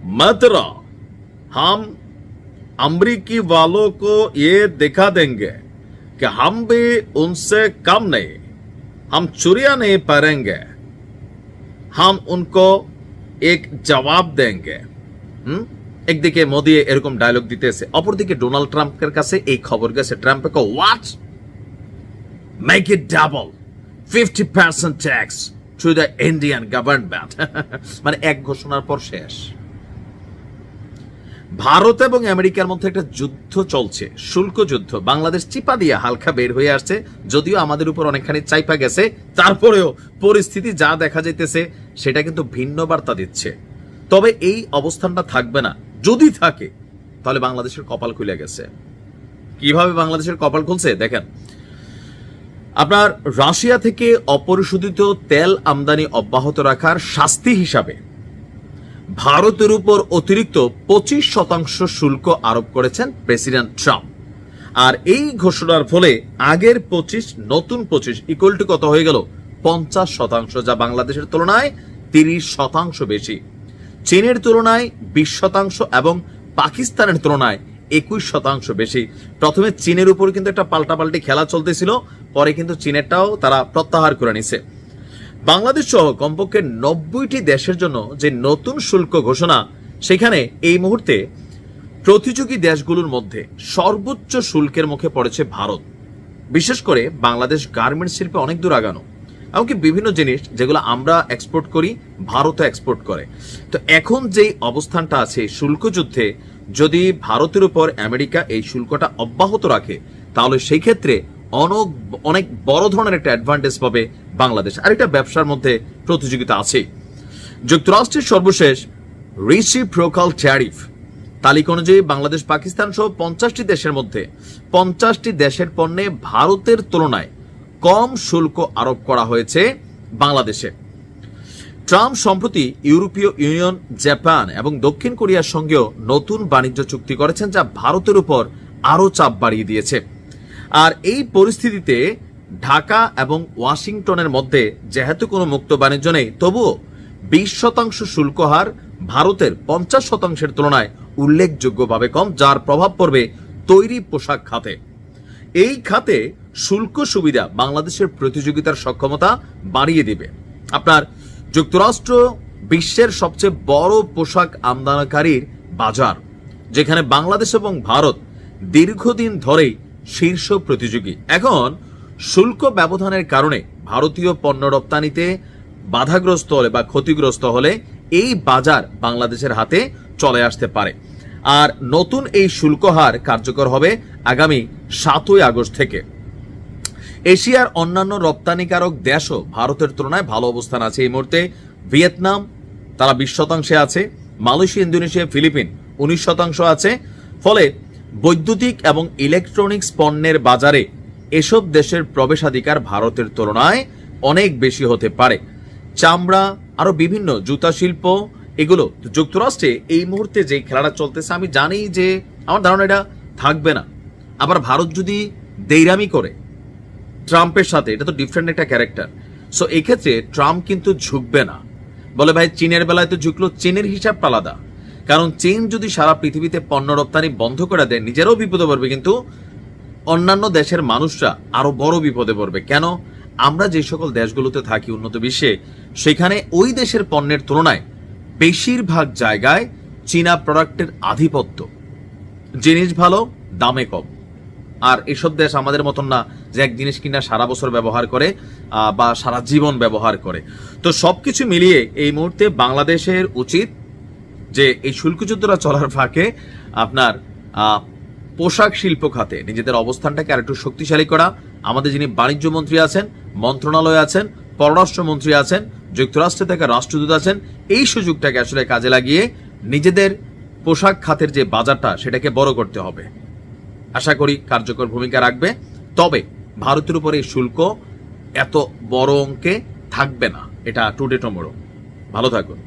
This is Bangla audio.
मात्र हम अमरीकी वालों को ये दिखा देंगे कि हम भी उनसे कम नहीं, हम चुरिया नहीं पाएंगे, हम उनको एक जवाब देंगे। একদিকে মোদি এরকম ডায়লগ দিতেছে, অপরদিকে ডোনাল্ড ট্রাম্পের কাছে এই খবর গেছে, ট্রাম্পে কো what, make it double 50% tax to the Indian government. মানে এক ঘোষণার পর শেষ। ভারত এবং আমেরিকার মধ্যে একটা যুদ্ধ চলছে, শুল্ক যুদ্ধ। বাংলাদেশ চিপা দিয়ে হালকা বের হয়ে আসছে, যদিও আমাদের উপর অনেকখানি চাইপা গেছে, তারপরেও পরিস্থিতি যা দেখা যাইতেছে সেটা কিন্তু ভিন্ন বার্তা দিচ্ছে। তবে এই অবস্থানটা থাকবে না, যদি থাকে তাহলে বাংলাদেশের কপাল খুলে গেছে। কিভাবে বাংলাদেশের কপাল খুলছে দেখেন, আপনার রাশিয়া থেকে অপরিশোধিত তেল আমদানি অব্যাহত রাখার শাস্তি হিসাবে ভারতের উপর অতিরিক্ত 25% শুল্ক আরোপ করেছেন প্রেসিডেন্ট ট্রাম্প। আর এই ঘোষণার ফলে আগের 25 নতুন 25 ইকুয়াল টু কত হয়ে গেল 50%, যা বাংলাদেশের তুলনায় 30% বেশি, চীনের তুলনায় 20% এবং পাকিস্তানের তুলনায় 21% বেশি। প্রথমে চীনের উপর কিন্তু একটা পাল্টাপাল্টি খেলা চলতেছিল, পরে কিন্তু চীনেরটাও তারা প্রত্যাহার করে নিছে। বাংলাদেশ সহ কমপক্ষে 90টি দেশের জন্য যে নতুন শুল্ক ঘোষণা, সেখানে এই মুহূর্তে প্রতিযোগী দেশগুলোর মধ্যে সর্বোচ্চ শুল্কের মুখে পড়েছে ভারত। বিশেষ করে বাংলাদেশ গার্মেন্টস শিল্পে অনেক দূর আগানো, এমনকি বিভিন্ন জিনিস যেগুলো আমরা এক্সপোর্ট করি ভারতও এক্সপোর্ট করে। তো এখন যেই অবস্থানটা আছে শুল্ক যুদ্ধে, যদি ভারতের উপর আমেরিকা এই শুল্কটা অব্যাহত রাখে, তাহলে সেই ক্ষেত্রে অনেক বড় ধরনের একটা অ্যাডভান্টেজ পাবে বাংলাদেশ। আর এটা ব্যবসার মধ্যে প্রতিযোগিতা আছে। যুক্তরাষ্ট্রের সর্বশেষ রিসিপ্রোকাল ট্যারিফ তালিকা অনুযায়ী বাংলাদেশ, পাকিস্তান সহ 50টি দেশের মধ্যে 50টি দেশের পণ্যে ভারতের তুলনায় কম শুল্ক আরোপ করা হয়েছে বাংলাদেশে। ট্রাম্প সম্প্রতি ইউরোপীয় ইউনিয়ন, জাপান এবং দক্ষিণ কোরিয়ার সঙ্গেও নতুন বাণিজ্য চুক্তি করেছেন, যা ভারতের উপর আরো চাপ বাড়িয়ে দিয়েছে। আর এই পরিস্থিতিতে ঢাকা এবং ওয়াশিংটনের মধ্যে যেহেতু কোনো মুক্ত বাণিজ্য নেই, তবুও 20% শুল্ক হার ভারতের 50%-এর তুলনায় উল্লেখযোগ্যভাবে কম, যার প্রভাব পড়বে তৈরি পোশাক খাতে। এই খাতে শুল্ক সুবিধা বাংলাদেশের প্রতিযোগিতার সক্ষমতা বাড়িয়ে দিবে। আপনার যুক্তরাষ্ট্র বিশ্বের সবচেয়ে বড় পোশাক আমদানিকারীর বাজার, যেখানে বাংলাদেশ এবং ভারত দীর্ঘদিন ধরেই শীর্ষ প্রতিযোগী। এখন শুল্ক ব্যবধানের কারণে ভারতীয় পণ্য রপ্তানিতে বাধাগ্রস্ত হলে বা ক্ষতিগ্রস্ত হলে এই বাজার বাংলাদেশের হাতে চলে আসতে পারে। আর নতুন এই শুল্ক হার কার্যকর হবে আগামী 7ই আগস্ট থেকে। এশিয়ার অন্যান্য রপ্তানিকারক দেশও ভারতের তুলনায় ভালো অবস্থান আছে এই মুহূর্তে। ভিয়েতনাম তারা 20% আছে, মালয়েশিয়া, ইন্দোনেশিয়া, ফিলিপিন 19% আছে। ফলে বৈদ্যুতিক এবং ইলেকট্রনিক্স পণ্যের বাজারে এসব দেশের প্রবেশাধিকার ভারতের তুলনায় অনেক বেশি হতে পারে। চামড়া, আরো বিভিন্ন জুতা শিল্প, এগুলো যুক্তরাষ্ট্রে এই মুহূর্তে যে খেলাটা চলতেছে, আমি জানি যে আমার ধারণা এটা থাকবে না। আবার ভারত যদি দেইরামি করে ট্রাম্পের সাথে, এটা তো ডিফারেন্ট একটা ক্যারেক্টার। সো এই ক্ষেত্রে ট্রাম্প কিন্তু ঝুঁকবে না। বলে ভাই চীনের বেলায় তো ঝুঁকলো, চীনের হিসাবটা আলাদা। কারণ চীন যদি সারা পৃথিবীতে পণ্য রপ্তানি বন্ধ করে দেয়, নিজেরাও বিপদে পড়বে, কিন্তু অন্যান্য দেশের মানুষরা আরো বড় বিপদে পড়বে। কেন? আমরা যে সকল দেশগুলোতে থাকি উন্নত বিশ্বে, সেখানে ওই দেশের পণ্যের তুলনায় বেশিরভাগ জায়গায় চীনা প্রোডাক্টের আধিপত্য। জিনিস ভালো, দামে কম। আর এসব দেশ আমাদের মতন না যে এক জিনিস কিনা সারা বছর ব্যবহার করে বা সারা জীবন ব্যবহার করে। তো সবকিছু মিলিয়ে এই মুহূর্তে বাংলাদেশের উচিত যে এই শুল্ক যুদ্ধটা চলার ফাঁকে আপনার পোশাক শিল্প খাতে নিজেদের অবস্থানটাকে আরেকটু শক্তিশালী করা। আমাদের যিনি বাণিজ্য মন্ত্রী আছেন, মন্ত্রণালয় আছেন, পররাষ্ট্রমন্ত্রী আছেন, যুক্তরাষ্ট্রে থেকে রাষ্ট্রদূত আছেন, এই সুযোগটাকে আসলে কাজে লাগিয়ে নিজেদের পোশাক খাতের যে বাজারটা সেটাকে বড় করতে হবে। আশা করি কার্যকর ভূমিকা রাখবে। তবে ভারতের উপর এই শুল্ক এত বড় অঙ্কে থাকবে না, এটা টুডে টুমরো। ভালো থাকুন।